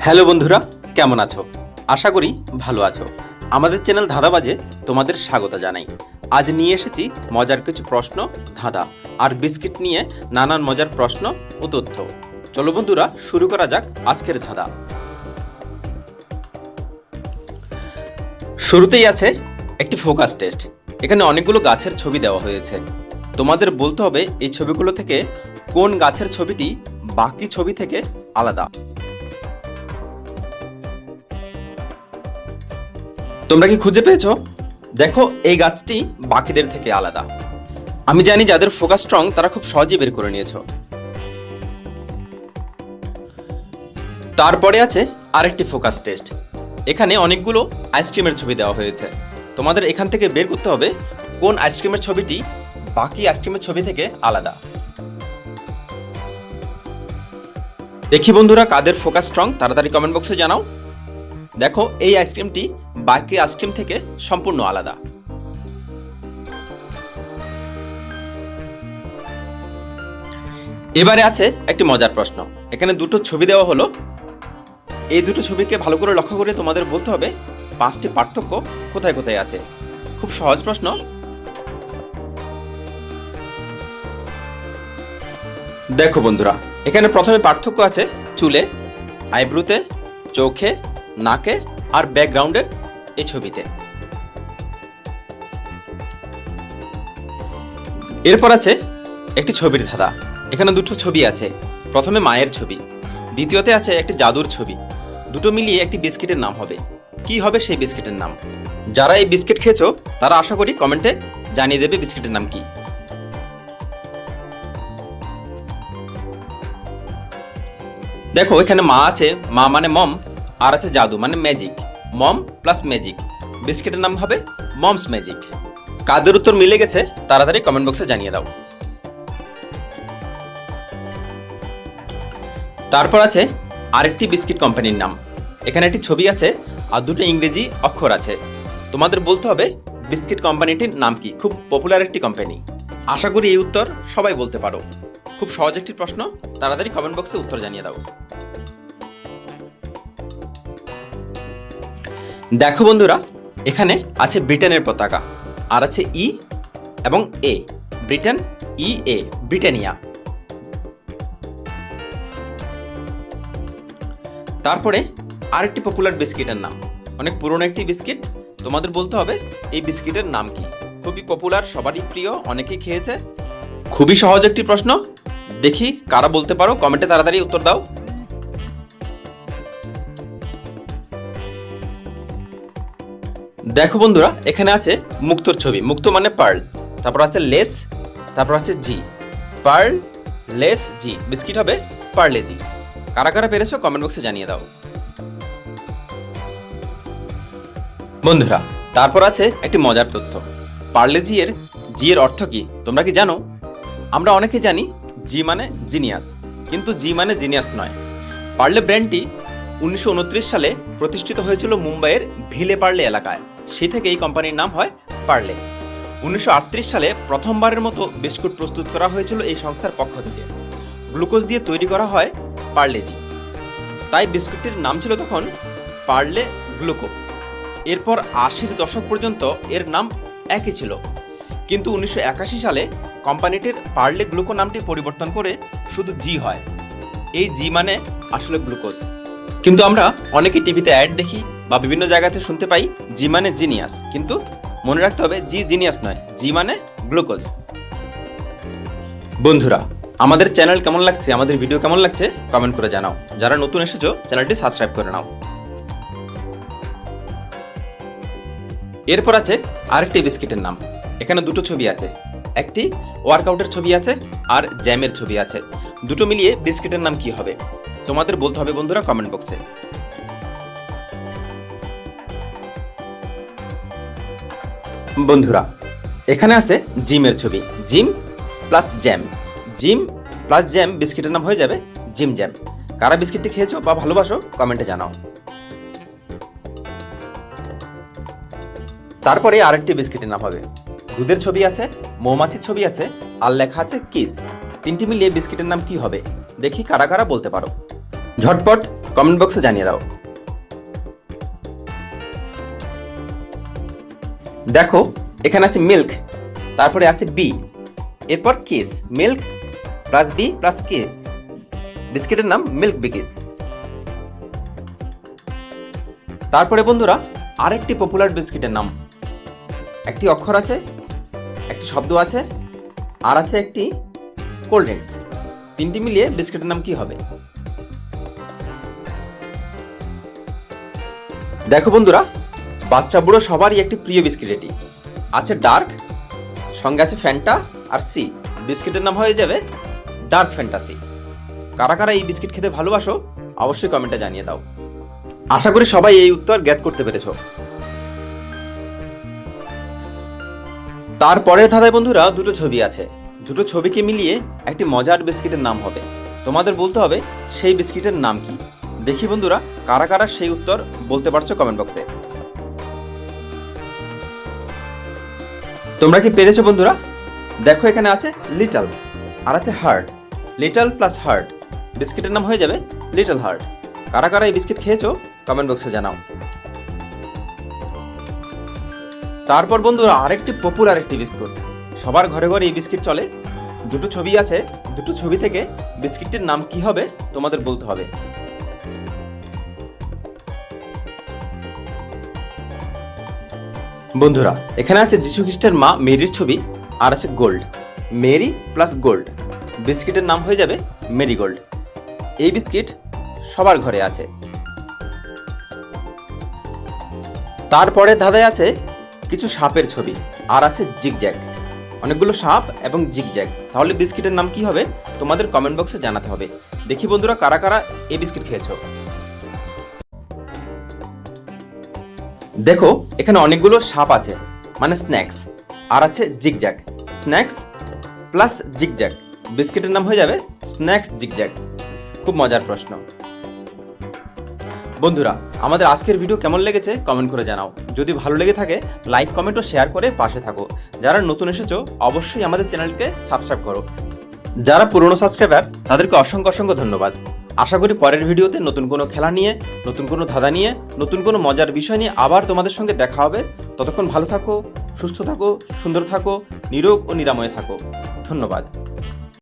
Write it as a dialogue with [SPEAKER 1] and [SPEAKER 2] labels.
[SPEAKER 1] Hello বন্ধুরা, কেমন আছো? আশা করি ভালো আছো। আমাদের চ্যানেল ধাঁধাবাজে তোমাদের স্বাগত জানাই। আজ নিয়ে এসেছি মজার কিছু প্রশ্ন, ধাঁধা আর বিস্কিট নিয়ে নানান মজার প্রশ্ন ও তথ্য। চলো বন্ধুরা, শুরু করা যাক আজকের ধাঁধা। শুরুতেই আছে একটি ফোকাস টেস্ট। এখানে অনেকগুলো গাছের ছবি দেওয়া হয়েছে। তোমাদের বলতে হবে এই ছবিগুলো থেকে কোন গাছের ছবিটি বাকি ছবি থেকে আলাদা। তোমরা কি খুঁজে পেয়েছো? দেখো, এই গাছটি বাকিদের থেকে আলাদা। আমি জানি যাদের ফোকাস স্ট্রং তারা খুব সহজেই বের করে নিয়েছো। তারপরে আছে আরেকটি ফোকাস টেস্ট। এখানে অনেকগুলো আইসক্রিমের ছবি দেওয়া হয়েছে। তোমাদের এখান থেকে বের করতে হবে কোন আইসক্রিমের ছবিটি বাকি আইসক্রিমের ছবি থেকে আলাদা। দেখি বন্ধুরা, কাদের ফোকাস স্ট্রং তাড়াতাড়ি কমেন্ট বক্সে জানাও। দেখো, এই আইসক্রিমটি বাকি আইসক্রিম থেকে সম্পূর্ণ আলাদা। এবারে আছে একটি মজার প্রশ্ন। এখানে দুটো ছবি দেওয়া হলো। এই দুটো ছবিকে ভালো করে লক্ষ্য করে তোমাদের বলতে হবে পাঁচটি পার্থক্য কোথায় কোথায় আছে। খুব সহজ প্রশ্ন। দেখো বন্ধুরা, এখানে প্রথমে পার্থক্য আছে চুলে, আইব্রুতে, চোখে, নাকে আর ব্যাকগ্রাউন্ডের এই ছবিতে। এরপর আছে একটি ছবির ধাঁধা। এখানে দুটো ছবি আছে। প্রথমে মায়ের ছবি, দ্বিতীয়তে আছে একটি জাদুর ছবি। দুটো মিলিয়ে একটি বিস্কিটের নাম হবে। কি হবে সেই বিস্কিটের নাম? যারা এই বিস্কিট খেয়েছো তারা আশা করি কমেন্টে জানিয়ে দেবে বিস্কিটের নাম কি। দেখো, এখানে মা আছে, মা মানে মম, আর আছে জাদু মানে ম্যাজিক। মম প্লাস ম্যাজিক, বিস্কিটের নাম হবে মমস ম্যাজিক। কাদের উত্তর মিলে গেছে তাড়াতাড়ি কমেন্ট বক্সে জানিয়ে দাও। তারপর আছে আরেকটি বিস্কিট কোম্পানির নাম। এখানে একটি ছবি আছে আর দুটো ইংরেজি অক্ষর আছে। তোমাদের বলতে হবে বিস্কিট কোম্পানিটির নাম কি। খুব পপুলার একটি কোম্পানি। আশা করি এই উত্তর সবাই বলতে পারো। খুব সহজ একটি প্রশ্ন, তাড়াতাড়ি কমেন্ট বক্সে উত্তর জানিয়ে দাও। দেখো বন্ধুরা, এখানে আছে ব্রিটেনের পতাকা, আর আছে ই এবং এ। ব্রিটেন, ই, এ, ব্রিটানিয়া। তারপরে আরেকটি পপুলার বিস্কিটের নাম, অনেক পুরনো একটি বিস্কিট। তোমাদের বলতে হবে এই বিস্কিটের নাম কি। খুবই পপুলার, সবারই প্রিয়, অনেকেই খেয়েছে। খুবই সহজ একটি প্রশ্ন। দেখি কারা বলতে পারো, কমেন্টে তাড়াতাড়ি উত্তর দাও। দেখো বন্ধুরা, এখানে আছে মুক্তোর ছবি। মুক্তো মানে পার্ল। তারপর আছে লেস, তারপর আছে জি। পার্ল, লেস, জি, বিস্কিট হবে পার্লে জি। কারা কারা পেরেছো কমেন্ট বক্সে জানিয়ে দাও। বন্ধুরা, তারপর আছে একটি মজার তথ্য। পার্লে জি এর অর্থ কি তোমরা কি জানো? আমরা অনেকে জানি জি মানে জিনিয়াস, কিন্তু জি মানে জিনিয়াস নয়। পার্লে ব্র্যান্ডটি 1929 সালে প্রতিষ্ঠিত হয়েছিল মুম্বাইয়ের ভিলে পার্লে এলাকায়। সেই থেকে এই কোম্পানির নাম হয় পার্লে। 1938 সালে প্রথমবারের মতো বিস্কুট প্রস্তুত করা হয়েছিল এই সংস্থার পক্ষ থেকে। গ্লুকোজ দিয়ে তৈরি করা হয় পার্লেজি, তাই বিস্কুটটির নাম ছিল তখন পার্লে গ্লুকো। এরপর 80-র দশক পর্যন্ত এর নাম একই ছিল, কিন্তু 1981 সালে কোম্পানিটির পার্লে গ্লুকো নামটি পরিবর্তন করে শুধু জি হয়। এই জি মানে আসলে গ্লুকোজ। কিন্তু আমরা অনেকে টিভিতে অ্যাড দেখি বা বিভিন্ন জায়গাতে শুনতে পাই জি মানে জিনিয়াস, কিন্তু মনে রাখতে হবে জি জিনিয়াস নয়, জি মানে গ্লুকোজ। বন্ধুরা, আমাদের চ্যানেল কেমন লাগছে, আমাদের ভিডিও কেমন লাগছে কমেন্ট করে জানাও। যারা নতুন এসেছো চ্যানেলটি সাবস্ক্রাইব করে নাও। এরপর আছে আরেকটি বিস্কিটের নাম। এখানে দুটো ছবি আছে, একটি ওয়ার্কআউটের ছবি আছে আর জ্যামের ছবি আছে। দুটো মিলিয়ে বিস্কিটের নাম কি হবে তোমাদের বলতে হবে বন্ধুরা কমেন্ট বক্সে। বন্ধুরা, এখানে আছে জিমের ছবি। Gym plus jam, gym plus jam, বিস্কিটের নাম হয়ে যাবে জিম জ্যাম। কারা বিস্কিটটি খেয়েছো বা ভালোবাসো কমেন্টে জানাও। তারপরে আরেকটি বিস্কিটের নাম হবে। দুধের ছবি আছে, মৌমাছির ছবি আছে আর লেখা আছে কিস। তিনটি মিলিয়ে বিস্কিটের নাম কি হবে দেখি কারা কারা বলতে পারো। ঝটপট কমেন্ট বক্সে জানিয়ে দাও। দেখো এখানে আছে মিল্ক, তারপরে আছে বি, এরপর kiss. Milk plus bee plus kiss, বিস্কিটের নাম মিল্ক বিকিস। তারপরে বন্ধুরা আরেকটি পপুলার বিস্কিটের নাম, একটি অক্ষর আছে, একটি শব্দ আছে, আর আছে একটি কোল্ড ড্রিঙ্কস। তিনটি মিলিয়ে বিস্কিটের নাম কি হবে? দেখো বন্ধুরা, বাচ্চা বুড়ো সবারই একটি প্রিয় বিস্কিট এটি। আছে ডার্ক, সঙ্গে আছে ফ্যান্টা আর সি, বিস্কিটের নাম হয়ে যাবে ডার্ক ফ্যান্টাসি। কারা কারা এই বিস্কিট খেতে ভালোবাসো অবশ্যই কমেন্টে জানিয়ে দাও। আশা করি সবাই এই উত্তর গ্যাস করতে পেরেছো। তারপরের ধাঁধায় বন্ধুরা দুটো ছবি আছে, দুটো ছবিকে মিলিয়ে একটি মজার বিস্কিটের নাম হবে। তোমাদের বলতে হবে সেই বিস্কিটের নাম কি। দেখি বন্ধুরা কারা কারা সেই উত্তর বলতে পারছো কমেন্ট বক্সে। তোমরা কি পেরেছো বন্ধুরা? দেখো এখানে আছে লিটল আর আছে হার্ট। লিটল প্লাস হার্ট, বিস্কিটের নাম হয়ে যাবে লিটল হার্ট। কারা কারা এই বিস্কিট খেয়েছো কমেন্ট বক্সে জানাও। তারপর বন্ধুরা আরেকটি পপুলার একটি বিস্কুট, সবার ঘরে ঘরে এই বিস্কিট চলে। দুটো ছবি আছে, দুটো ছবি থেকে বিস্কিটটির নাম কি হবে তোমাদের বলতে হবে। বন্ধুরা এখানে আছে যীশু খ্রিস্টের মা মেরির ছবি আর আছে গোল্ড। মেরি প্লাস গোল্ড, বিস্কিটের নাম হয়ে যাবে মেরি গোল্ড। এই বিস্কিট সবার ঘরে আছে। তারপরে ধাঁধায় আছে কিছু সাপের ছবি আর আছে জিগজ্যাগ, অনেকগুলো সাপ এবং জিগজ্যাগ। তাহলে বিস্কিটের নাম কি হবে তোমাদের কমেন্ট বক্সে জানাতে হবে। দেখি বন্ধুরা কারা কারা এই বিস্কিট খেয়েছো। দেখো এখানে অনেকগুলো সাপ আছে, মানে স্ন্যাক্স, আর আছে জিগজ্যাগ। স্ন্যাক্স প্লাস জিগজ্যাগ, বিস্কিটের নাম হয়ে যাবে স্ন্যাক্স জিগজ্যাগ। খুব মজার প্রশ্ন। বন্ধুরা আমাদের আজকের ভিডিও কেমন লেগেছে কমেন্ট করে জানাও। যদি ভালো লেগে থাকে লাইক কমেন্ট ও শেয়ার করে পাশে থাকো। যারা নতুন এসেছো অবশ্যই আমাদের চ্যানেলকে সাবস্ক্রাইব করো। যারা পুরনো সাবস্ক্রাইবার তাদেরকে অসংখ্য অসংখ্য ধন্যবাদ। আশা করি পরের ভিডিওতে নতুন কোনো খেলা নিয়ে, নতুন কোনো ধাঁধা নিয়ে, নতুন কোনো মজার বিষয় নিয়ে আবার তোমাদের সঙ্গে দেখা হবে। ততক্ষণ ভালো থাকো, সুস্থ থাকো, সুন্দর থাকো, নিরোগ ও নিরাময়ে থাকো। ধন্যবাদ।